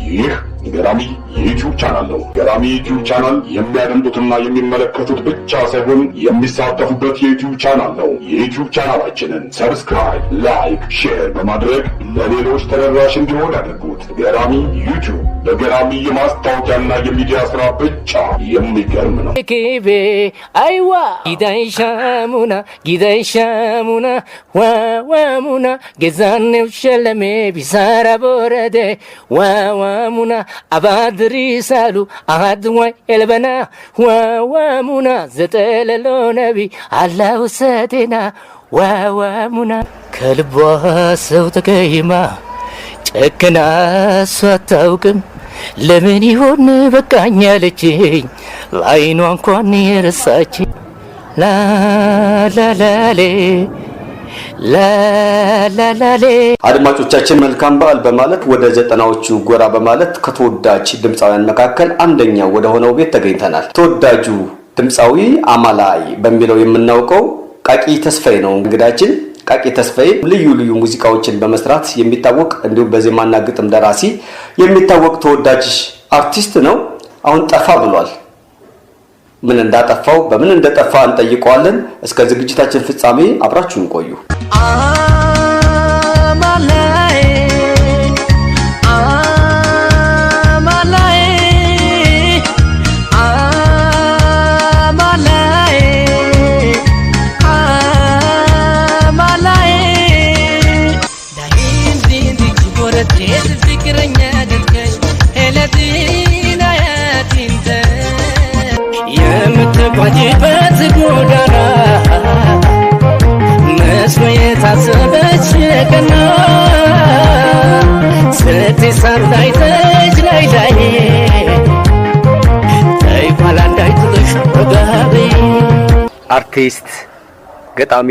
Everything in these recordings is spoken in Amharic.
ይህ ገራሚ የዩቲዩብ ቻናል ነው። ገራሚ ዩቲዩብ ቻናል የሚያደምጡትና የሚመለከቱት ብቻ ሳይሆን የሚሳተፉበት የዩቲዩብ ቻናል ነው። የዩቲዩብ ቻናላችንን ሰብስክራይብ፣ ላይክ፣ ሼር በማድረግ ለሌሎች ተደራሽ እንዲሆን ያድርጉት። ገራሚ ዩቲዩብ በገራሚ የማስታወቂያና የሚዲያ ስራ ብቻ የሚገርም ነው። ኬቤ አይዋ ጊዳይሻሙና ዋዋሙና ጌዛኔው ሸለሜ ቢሳራ ቦረዴ ዋዋሙና አባድሪ ሳሉ አድዋይ ኤልበና ዋዋሙና ዘጠለሎ ነቢ አላው ሰቴና ዋዋሙና ከልቧ ሰው ተቀይማ ጨክና እሷ አታውቅም ለምን ይሆን በቃኝ ያለችኝ ለዓይኗ እንኳን የረሳችኝ ላላላሌ ላላላሌ። አድማጮቻችን መልካም በዓል በማለት ወደ 90ዎቹ ጎራ በማለት ከተወዳጅ ድምፃውያን መካከል አንደኛው ወደ ሆነው ቤት ተገኝተናል። ተወዳጁ ድምፃዊ አማላይ በሚለው የምናውቀው ቃቂ ተስፋዬ ነው እንግዳችን። ቃቂ ተስፋዬ ልዩ ልዩ ሙዚቃዎችን በመስራት የሚታወቅ እንዲሁም በዜማና ግጥም ደራሲ የሚታወቅ ተወዳጅ አርቲስት ነው። አሁን ጠፋ ብሏል። ምን እንዳጠፋው በምን እንደጠፋ እንጠይቀዋለን። እስከ ዝግጅታችን ፍጻሜ አብራችሁን ቆዩ። የምትጓዥበት ጎዳና መስሎ የታሰበች ቀና ስትሳብ ታይተች ላይ ተይኳላ እንዳይጥልሽ ወጋቤ። አርቲስት፣ ገጣሚ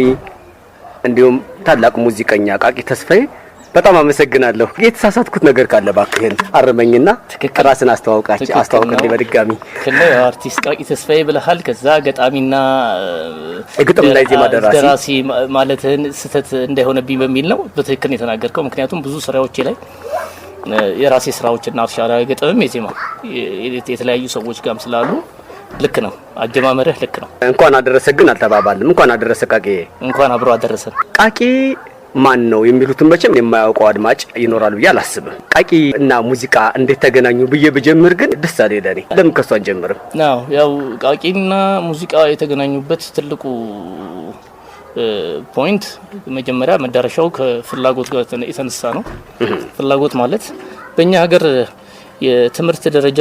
እንዲሁም ታላቅ ሙዚቀኛ ቃቂ ተስፋዬ በጣም አመሰግናለሁ። የተሳሳትኩት ነገር ካለ ባክህን አርመኝና ራስን አስተዋውቅልኝ በድጋሚ። ከላይ አርቲስት ቃቂ ተስፋዬ ብለሃል። ከዛ ገጣሚና ግጥምና ዜማ ደራሲ ማለትህን ስህተት እንዳይሆነብኝ በሚል ነው በትክክል የተናገርከው። ምክንያቱም ብዙ ስራዎቼ ላይ የራሴ ስራዎችና አፍሻራ ገጥምም የዜማ የተለያዩ ሰዎች ጋርም ስላሉ ልክ ነው አጀማመርህ ልክ ነው። እንኳን አደረሰ ግን አልተባባልንም። እንኳን አደረሰ ቃቂ። እንኳን አብሮ አደረሰን። ቃቂ ማን ነው የሚሉትን መቼም የማያውቀው አድማጭ ይኖራል ብዬ አላስብም። ቃቂ እና ሙዚቃ እንዴት ተገናኙ ብዬ ብጀምር ግን ደስ አለ ለኔ። ለምን ከሱ አንጀምርም? ያው ቃቂና ሙዚቃ የተገናኙበት ትልቁ ፖይንት መጀመሪያ መዳረሻው ከፍላጎት ጋር የተነሳ ነው። ፍላጎት ማለት በእኛ ሀገር የትምህርት ደረጃ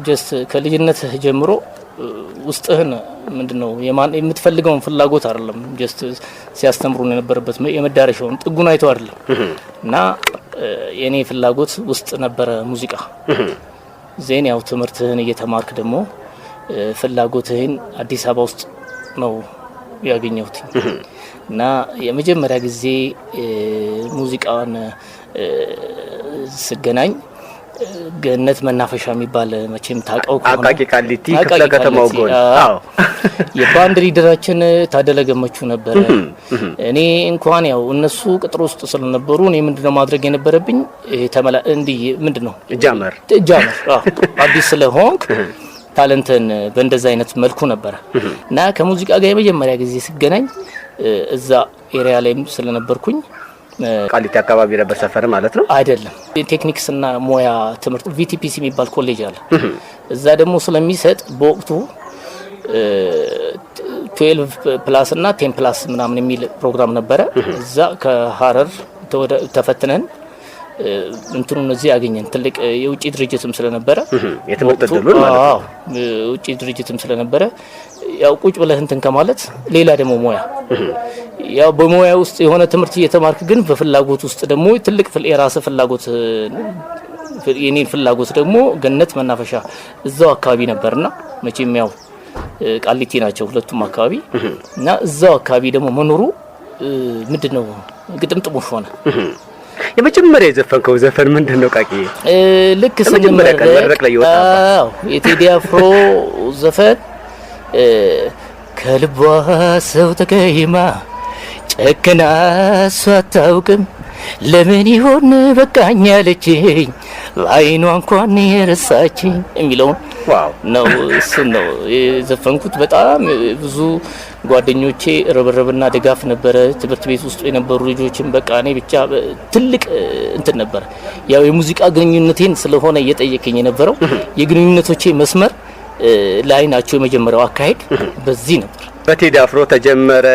ጀስት ከልጅነት ጀምሮ ውስጥህን ምንድነው የምትፈልገውን ፍላጎት አይደለም ጀስት ሲያስተምሩን የነበረበት የመዳረሻውን ጥጉን አይተው አይደለም። እና የኔ ፍላጎት ውስጥ ነበረ ሙዚቃ። ዜን ያው ትምህርትህን እየተማርክ ደግሞ ፍላጎትህን አዲስ አበባ ውስጥ ነው ያገኘሁት። እና የመጀመሪያ ጊዜ ሙዚቃን ስገናኝ ገነት መናፈሻ የሚባል መቼም ታውቀው ከሆነ አቃቂ ቃሊቲ ክፍለ ከተማው ጎን የባንድ ሊደራችን ታደለ ገመቹ ነበር። እኔ እንኳን ያው እነሱ ቅጥር ውስጥ ስለነበሩ እኔ ምንድነው ማድረግ የነበረብኝ ምንድነው ጃመር አዲስ ስለሆንክ ታለንተን በእንደዛ አይነት መልኩ ነበር። እና ከሙዚቃ ጋር የመጀመሪያ ጊዜ ስገናኝ እዛ ኤሪያ ላይም ስለነበርኩኝ ቃሊቲ አካባቢ ነበር ሰፈር ማለት ነው አይደለም። ቴክኒክስ እና ሞያ ትምህርት ቪቲፒሲ የሚባል ኮሌጅ አለ። እዛ ደግሞ ስለሚሰጥ በወቅቱ 12 ፕላስ እና 10 ፕላስ ምናምን የሚል ፕሮግራም ነበረ። እዛ ከሐረር ተፈትነን እንትኑን እዚህ ያገኘን ትልቅ የውጪ ድርጅትም ስለነበረ የትምህርት ድሉን ማለት ነው የውጪ ድርጅትም ስለነበረ ያው ቁጭ ብለህ እንትን ከማለት ሌላ ደግሞ ሞያ ያው በሞያ ውስጥ የሆነ ትምህርት እየተማርክ ግን በፍላጎት ውስጥ ደግሞ ትልቅ የራስ ፍላጎት የኔን ፍላጎት ደግሞ ገነት መናፈሻ እዛው አካባቢ ነበርና መቼም ያው ቃሊቲ ናቸው ሁለቱም አካባቢ እና እዛው አካባቢ ደግሞ መኖሩ ምንድነው ግጥምጥሞሽ ሆነ። የመጀመሪያ የዘፈንከው ዘፈን ምንድነው ቃቂ? ልክ ስንመረቅ ላይ ይወጣው የቴዲ አፍሮ ዘፈን ከልቧ ሰው ተቀይማ ጨክና እሷ አታውቅም ለምን ይሆን በቃኝ አለችኝ ለዓይኗ እንኳን የረሳችኝ የሚለውን ነው። እሱን ነው የዘፈንኩት። በጣም ብዙ ጓደኞቼ ርብርብና ድጋፍ ነበረ። ትምህርት ቤት ውስጥ የነበሩ ልጆችን በቃ እኔ ብቻ ትልቅ እንትን ነበር። ያው የሙዚቃ ግንኙነቴን ስለሆነ እየጠየቀኝ የነበረው የግንኙነቶቼ መስመር ላይ ናቸው። የመጀመሪያው አካሄድ በዚህ ነበር። በቴዲ አፍሮ ተጀመረ።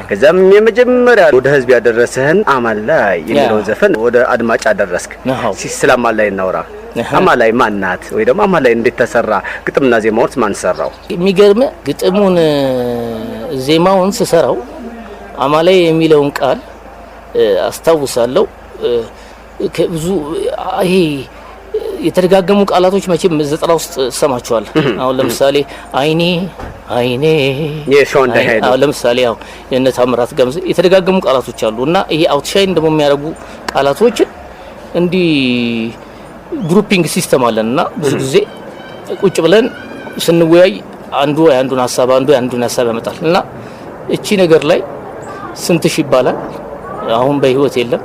ከዛም የመጀመሪያ ወደ ህዝብ ያደረሰህን አማላይ የሚለው ዘፈን ወደ አድማጭ አደረስክ። ስለ አማላይ እናውራ። አማላይ ማናት? ወይ ደግሞ አማላይ እንዴት ተሰራ? ግጥምና ዜማውንስ ማን ሰራው? የሚገርም ግጥሙን ዜማውን ስሰራው አማላይ የሚለውን ቃል አስታውሳለሁ። ከብዙ ይሄ የተደጋገሙ ቃላቶች መቼም 90 ውስጥ ሰማቸዋል። አሁን ለምሳሌ አይኔ የሾንዳ ሄዶ አሁን ለምሳሌ ያው የነ ታምራት ገምዝ የተደጋገሙ ቃላቶች አሉ እና ይሄ አውትሻይን ደግሞ የሚያደርጉ ቃላቶችን እንዲህ ግሩፒንግ ሲስተም አለንና ብዙ ጊዜ ቁጭ ብለን ስንወያይ አንዱ የአንዱን ሐሳብ ያመጣል እና እቺ ነገር ላይ ስንትሽ ይባላል አሁን በህይወት የለም።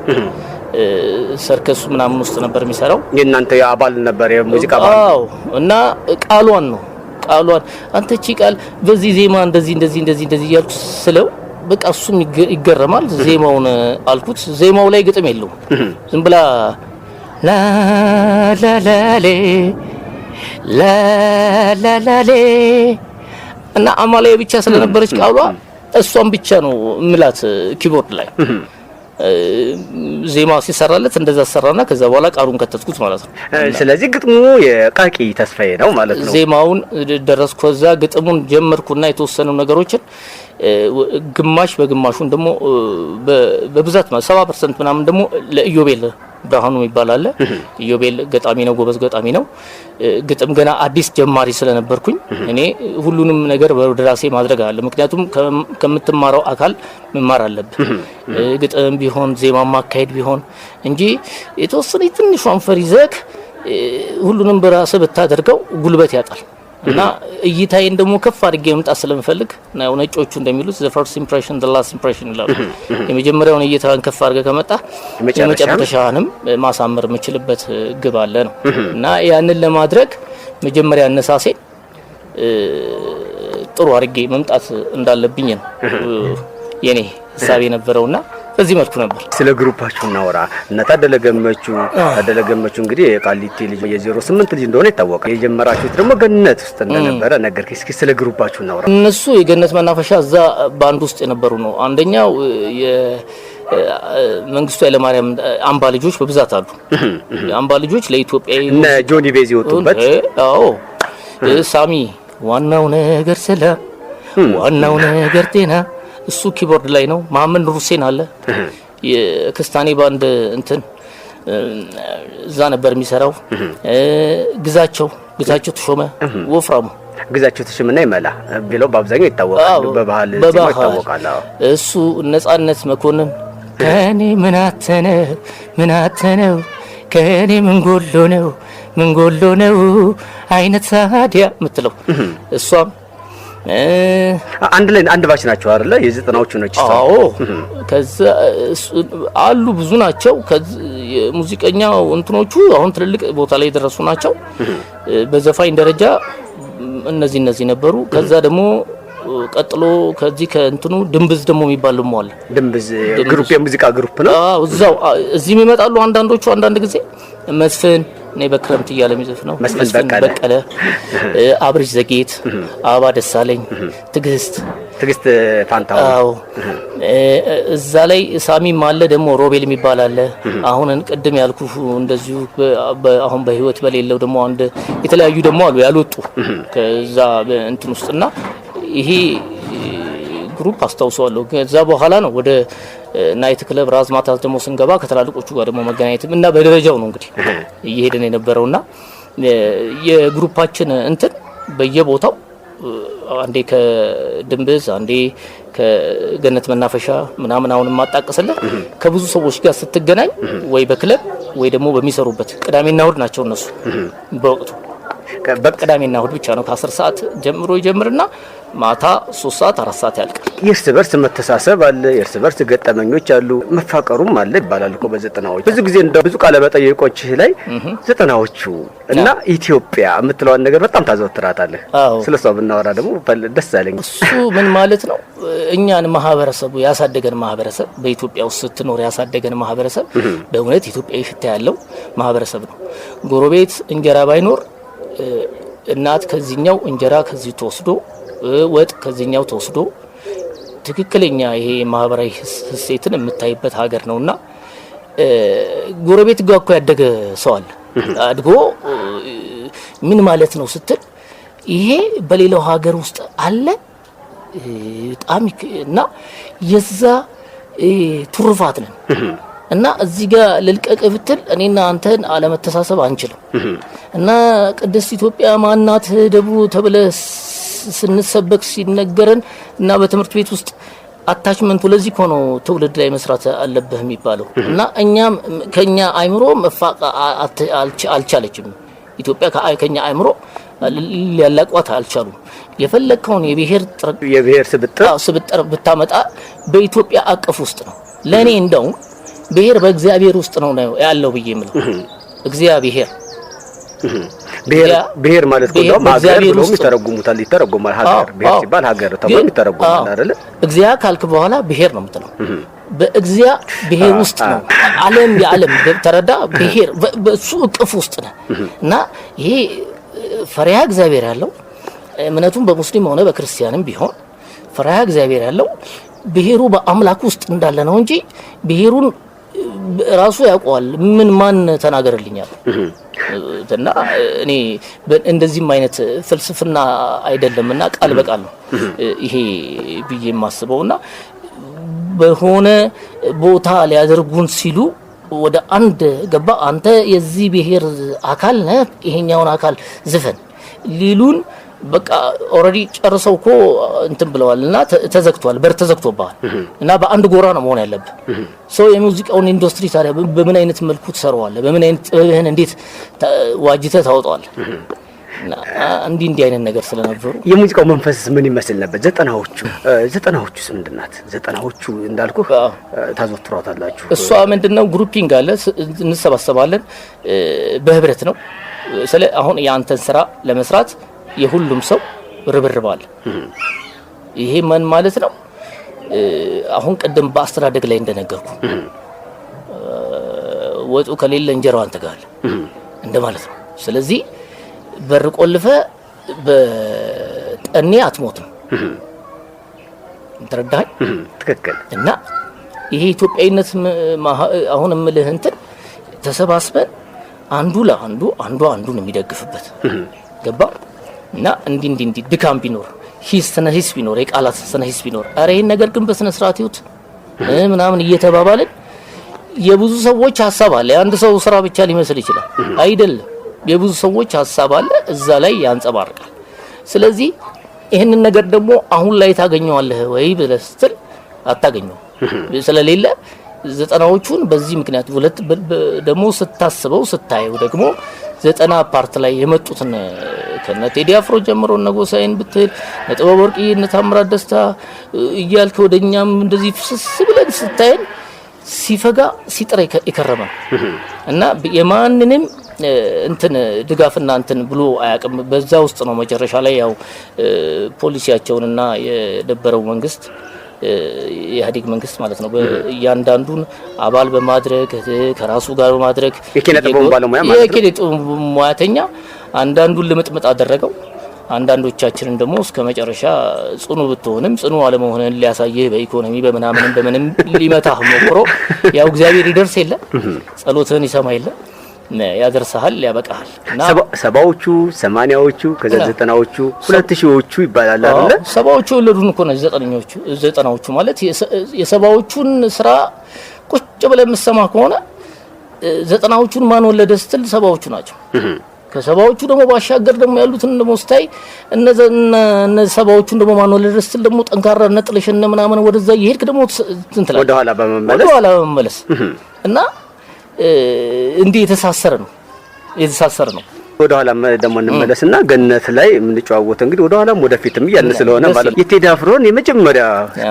ሰርከሱ ምናምን ውስጥ ነበር የሚሰራው። የእናንተ የአባል ነበር የሙዚቃ አባል? አዎ። እና ቃሏን አንተ እቺ ቃል በዚህ ዜማ እንደዚህ ያልኩ ስለው በቃ እሱም ይገረማል። ዜማውን አልኩት። ዜማው ላይ ግጥም የለውም። ዝም ብላ ላ ላ ላ ሌ ላ ላ ላ ሌ እና አማላይ ብቻ ስለነበረች ቃሏ እሷን ብቻ ነው ምላት ኪቦርድ ላይ ዜማ ሲሰራለት እንደዛ ሰራና ከዛ በኋላ ቃሉን ከተትኩት ማለት ነው። ስለዚህ ግጥሙ የቃቂ ተስፋዬ ነው ማለት ነው። ዜማውን ደረስኩ። ከዛ ግጥሙን ጀመርኩና የተወሰኑ ነገሮችን ግማሽ በግማሹን ደግሞ በብዛት 70% ምናምን ደግሞ ለኢዮቤል ብርሃኑ ይባላል። ኢዮቤል ገጣሚ ነው፣ ጎበዝ ገጣሚ ነው። ግጥም ገና አዲስ ጀማሪ ስለነበርኩኝ እኔ ሁሉንም ነገር በራሴ ማድረግ አለ። ምክንያቱም ከምትማረው አካል መማር አለብህ። ግጥም ቢሆን ዜማ ማካሄድ ቢሆን እንጂ የተወሰነ ትንሿን ፈሪዘክ ሁሉንም በራስህ ብታደርገው ጉልበት ያጣል። እና እይታዬን ደግሞ ከፍ አድርጌ መምጣት ስለምፈልግ ነው ነጮቹ እንደሚሉት the first impression the last impression ይላሉ። የመጀመሪያውን እይታን ከፍ አድርገህ ከመጣ የመጨረሻውንም ማሳመር የምችልበት ግብ አለ ነው። እና ያንን ለማድረግ መጀመሪያ አነሳሴ ጥሩ አድርጌ መምጣት እንዳለብኝ ነው የኔ ሐሳብ የነበረውና በዚህ መልኩ ነበር። ስለ ግሩፓችሁ እናወራ እና ታደለ ገመቹ እንግዲህ የቃሊቲ ልጅ የ08 ልጅ እንደሆነ ይታወቃል። የጀመራችሁት ደግሞ ገነት ውስጥ እንደነበረ ነገር እስኪ ስለ ግሩፓችሁ እናወራ። እነሱ የገነት መናፈሻ እዛ ባንድ ውስጥ የነበሩ ነው። አንደኛው የመንግስቱ ኃይለማርያም አምባ ልጆች በብዛት አሉ። አምባ ልጆች ለኢትዮጵያ እና ጆኒ ቤዚ ወጡበት። አዎ ሳሚ ዋናው ነገር ሰላም፣ ዋናው ነገር ጤና እሱ ኪቦርድ ላይ ነው። መሐመድ ኑር ሁሴን አለ የክስታኔ ባንድ እንትን እዛ ነበር የሚሰራው። ግዛቸው ተሾመ ወፍራሙ ግዛቸው ተሾመና ይመላ ቢለው በአብዛኛው ይታወቃል። በባህል ይታወቃል። እሱ ነጻነት መኮንን ከኔ ምን አተነው ከኔ ምን ጎሎ ነው አይነት ሳዲያ ምትለው እሷም አንድ ባች ናቸው አይደለ? የ90ዎቹ ነች። አዎ ከዛ አሉ ብዙ ናቸው። የሙዚቀኛው እንትኖቹ አሁን ትልልቅ ቦታ ላይ የደረሱ ናቸው። በዘፋኝ ደረጃ እነዚህ ነበሩ። ከዛ ደግሞ ቀጥሎ ከዚህ ከእንትኑ ድንብዝ ደግሞ የሚባል ነው አለ። ድንብዝ ግሩፕ የሙዚቃ ግሩፕ ነው። አዎ እዚህም ይመጣሉ አንዳንዶቹ። አንዳንድ ጊዜ መስፍን እኔ በክረምት እያለ የሚዘፍነው መስፍን በቀለ፣ አብርሽ ዘጌት፣ አበባ ደሳለኝ፣ ትግስት ፋንታው። አዎ እዛ ላይ ሳሚም አለ ደግሞ ሮቤል የሚባል አለ። አሁን ቅድም ያልኩ እንደዚሁ አሁን በህይወት በሌለው ደግሞ አንድ የተለያዩ ደግሞ አሉ ያልወጡ ከዛ እንትን ውስጥና ይሄ ግሩፕ አስታውሰዋለሁ። ከዛ በኋላ ነው ወደ ናይት ክለብ ራዝማታ ደግሞ ስንገባ ከትላልቆቹ ጋር ደግሞ መገናኘትም እና በደረጃው ነው እንግዲህ እየሄደን የነበረውና የግሩፓችን እንትን በየቦታው አንዴ ከድንብዝ አንዴ ከገነት መናፈሻ ምናምን አሁን ማጣቀስልህ ከብዙ ሰዎች ጋር ስትገናኝ ወይ በክለብ ወይ ደግሞ በሚሰሩበት ቅዳሜና እሁድ ናቸው እነሱ በወቅቱ። በቅዳሜና እሁድ ብቻ ነው ከ10 ሰዓት ጀምሮ ይጀምርና ማታ 3 ሰዓት 4 ሰዓት ያልቃል። የእርስ በርስ መተሳሰብ አለ፣ የእርስ በርስ ገጠመኞች አሉ፣ መፋቀሩም አለ ይባላል እኮ በዘጠናዎቹ። ብዙ ጊዜ እንደው ብዙ ቃለ መጠይቆች ላይ ዘጠናዎቹ እና ኢትዮጵያ የምትለውን ነገር በጣም ታዘወትራታለህ። ስለሷ ብናወራ ደግሞ ደስ አለኝ። እሱ ምን ማለት ነው? እኛን ማህበረሰቡ ያሳደገን ማህበረሰብ፣ በኢትዮጵያ ውስጥ ስትኖር ያሳደገን ማህበረሰብ በእውነት ኢትዮጵያዊ ሽታ ያለው ማህበረሰብ ነው። ጎረቤት እንጀራ ባይኖር እናት ከዚህኛው እንጀራ ከዚህ ተወስዶ ወጥ ከዚህኛው ተወስዶ ትክክለኛ ይሄ ማህበራዊ ህሴትን የምታይበት ሀገር ነውና ጎረቤት ጋር እኮ ያደገ ሰው አለ። አድጎ ምን ማለት ነው ስትል ይሄ በሌላው ሀገር ውስጥ አለ በጣም እና የዛ ትሩፋት ነን እና እዚህ ጋር ልልቀቅ ብትል እኔና አንተን አለመተሳሰብ አንችልም። እና ቅድስት ኢትዮጵያ ማናት ደብሩ ተብለ ስንሰበክ ሲነገረን እና በትምህርት ቤት ውስጥ አታችመንቱ ለዚህ ሆኖ ትውልድ ላይ መስራት አለብህ የሚባለው እና እኛም ከኛ አይምሮ መፋቅ አልቻለችም። ኢትዮጵያ ከኛ አይምሮ ሊያላቋት አልቻሉም። የፈለከውን የብሔር ስብጥር ብታመጣ በኢትዮጵያ አቀፍ ውስጥ ነው። ለኔ እንደው ብሔር በእግዚአብሔር ውስጥ ነው ያለው ብዬ ምለው እግዚአብሔር ብሔር ማለት ነው ሀገር ብለው ይተረጉሙታል። ሀገር ብሔር ሲባል ሀገር ተብሎ ይተረጉማል አይደል? እግዚአ ካልክ በኋላ ብሔር ነው የምትለው። በእግዚአ ብሔር ውስጥ ነው ዓለም የዓለም ተረዳ ብሔር በሱ እቅፍ ውስጥ ነው እና ይሄ ፈሪሃ እግዚአብሔር ያለው እምነቱን በሙስሊም ሆነ በክርስቲያንም ቢሆን ፈሪሃ እግዚአብሔር ያለው ብሔሩ በአምላክ ውስጥ እንዳለ ነው እንጂ ብሔሩን ራሱ ያውቀዋል። ምን ማን ተናገርልኛል እና እኔ እንደዚህም አይነት ፍልስፍና አይደለምና ቃል በቃል ነው ይሄ ብዬ የማስበውና በሆነ ቦታ ሊያደርጉን ሲሉ ወደ አንድ ገባ አንተ የዚህ ብሔር አካል ነህ ይሄኛውን አካል ዝፈን ሊሉን በቃ ኦሬዲ ጨርሰው እኮ እንትን ብለዋልና ተዘግቷል። በር ተዘግቶባል እና በአንድ ጎራ ነው መሆን ያለበት። ሶ የሙዚቃውን ኢንዱስትሪ ታዲያ በምን አይነት መልኩ ትሰራዋለህ? በምን አይነት ጥበብህን እንዴት ዋጅተህ ታወጣዋለህ? እና እንዲህ አይነት ነገር ስለነበሩ የሙዚቃው መንፈስ ምን ይመስል ነበር? ዘጠናዎቹስ ምንድናት? ዘጠናዎቹ እንዳልኩህ ታዘወትሯታላችሁ። እሷ ምንድነው ግሩፒንግ አለ፣ እንሰባሰባለን፣ በህብረት ነው። ስለ አሁን የአንተን ስራ ለመስራት የሁሉም ሰው ርብርብ አለ። ይሄ ምን ማለት ነው? አሁን ቀደም በአስተዳደግ ላይ እንደነገርኩ ወጡ ከሌለ እንጀራው አንተ ጋር አለ እንደማለት ነው። ስለዚህ በር ቆልፈ በጠኔ አትሞትም። ተረዳኸኝ? ትክክል። እና ይሄ ኢትዮጵያዊነት አሁን እምልህ እንትን ተሰባስበን አንዱ ለአንዱ አንዱን የሚደግፍበት ገባ እና እንዲህ ድካም ቢኖር ስነ ሂስ ቢኖር የቃላት ስነ ሂስ ቢኖር አረ ይሄን ነገር ግን በስነ ስርዓት ይውት ምናምን እየተባባልን የብዙ ሰዎች ሐሳብ አለ። አንድ ሰው ስራ ብቻ ሊመስል ይችላል፣ አይደለም። የብዙ ሰዎች ሐሳብ አለ፣ እዛ ላይ ያንጸባርቃል። ስለዚህ ይሄንን ነገር ደግሞ አሁን ላይ ታገኘዋለህ ወይ ብለህ ስትል አታገኘው ስለሌለ ዘጠናዎቹን በዚህ ምክንያት ሁለት ደግሞ ስታስበው ስታየው ደግሞ 90 ፓርት ላይ የመጡትን ከነ ቴዲ አፍሮ ጀምሮ እነ ጎሳዬን ብትል ጥበብ ወርቅ እነ ታምራት ደስታ እያልክ ወደኛም እንደዚህ ፍስስ ብለን ስታየን ሲፈጋ ሲጥራ ይከረመ እና የማንንም እንትን ድጋፍና እንትን ብሎ አያውቅም። በዛ ውስጥ ነው መጨረሻ ላይ ያው ፖሊሲያቸውንና የነበረው መንግስት የኢህአዴግ መንግስት ማለት ነው እያንዳንዱን አባል በማድረግ ከራሱ ጋር በማድረግ የኪነ ጥበብ ባለሙያ ማለት ነው የኪነ ጥበብ ሙያተኛ አንዳንዱን ልምጥምጥ አደረገው። አንዳንዶቻችንን ደግሞ እስከ መጨረሻ ጽኑ ብትሆንም ጽኑ አለመሆንን ሊያሳየህ በኢኮኖሚ በምንም ሊመታህ ሞክሮ ያው እግዚአብሔር ይደርስ የለ ጸሎትህን ይሰማ የለ ያደርሰሃል ያበቃሃል። እና ሰባዎቹ 80ዎቹ ከዛ 90ዎቹ 2000ዎቹ ይባላል አይደል? ሰባዎቹ ወለዱን እኮ ነው ዘጠናዎቹ ማለት የሰባዎቹን ስራ ቁጭ ብለህ የምትሰማ ከሆነ ዘጠናዎቹን ማን ወለደ ስትል ሰባዎቹ ናቸው። ከሰባዎቹ ደግሞ ባሻገር ደግሞ ያሉትን ደግሞ ስታይ እነ ሰባዎቹን ደግሞ ማን ወለደ ስትል ደግሞ ጠንካራ ነጥልሽነ ምናምን ወደዛ ይሄድክ ደግሞ እንትን ወደ ኋላ በመመለስ እና እንዴ የተሳሰረ ነው። ወደ ኋላ ደግሞ እንመለስና ገነት ላይ የምንጨዋወተው እንግዲህ ወደ ኋላም ወደፊትም እያልን ስለሆነ ማለት የቴዲ አፍሮን የመጀመሪያ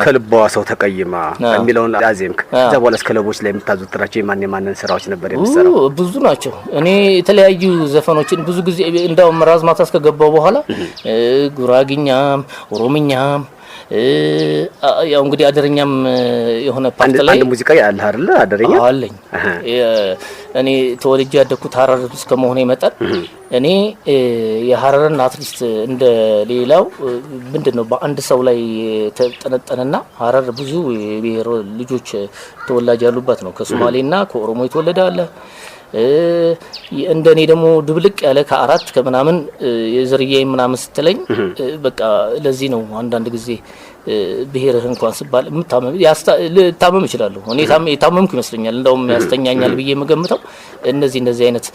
ከልቧ ሰው ተቀይማ የሚለውን አዜምክ። ከዛ በኋላ ክለቦች ላይ የምታዘወትራቸው የማንን ስራዎች ነበር የምትሰራው? ብዙ ናቸው። እኔ የተለያዩ ዘፈኖችን ብዙ ጊዜ እንዳውም ራዝማታ እስከገባው በኋላ ጉራግኛም ኦሮምኛም ያው እንግዲህ አደረኛም የሆነ ፓርት ላይ አንድ ሙዚቃ ያለ አይደል? አደረኛ አለኝ። እኔ ተወልጄ ያደኩት ሐረር እስከ መሆኔ መጠን እኔ የሐረርን አትሊስት እንደ ሌላው ምንድነው በአንድ ሰው ላይ ተጠነጠነና ሐረር ብዙ የብሔር ልጆች ተወላጅ ያሉበት ነው። ከሶማሌና ከኦሮሞ የተወለደ አለ። እንደኔ ደግሞ ድብልቅ ያለ ከአራት ከምናምን የዝርያዬ ምናምን ስትለኝ በቃ ለዚህ ነው አንዳንድ ጊዜ ብሔርህ እንኳን ሲባል ልታመም እችላለሁ። እኔ የታመምኩ ይመስለኛል እንደውም ያስተኛኛል ብዬ የምገምተው እነዚህ አይነት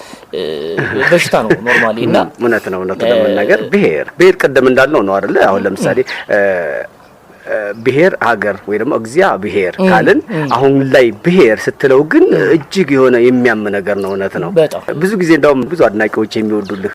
በሽታ ነው ኖርማሊ። እና እውነት ነው ለመናገር ብሔር ቀደም እንዳልነው ነው አይደለ? አሁን ለምሳሌ ብሔር ሀገር ወይ ደግሞ እግዚአብሔር ካልን አሁን ላይ ብሔር ስትለው ግን እጅግ የሆነ የሚያም ነገር ነው። እውነት ነው። ብዙ ጊዜ እንደውም ብዙ አድናቂዎች የሚወዱልህ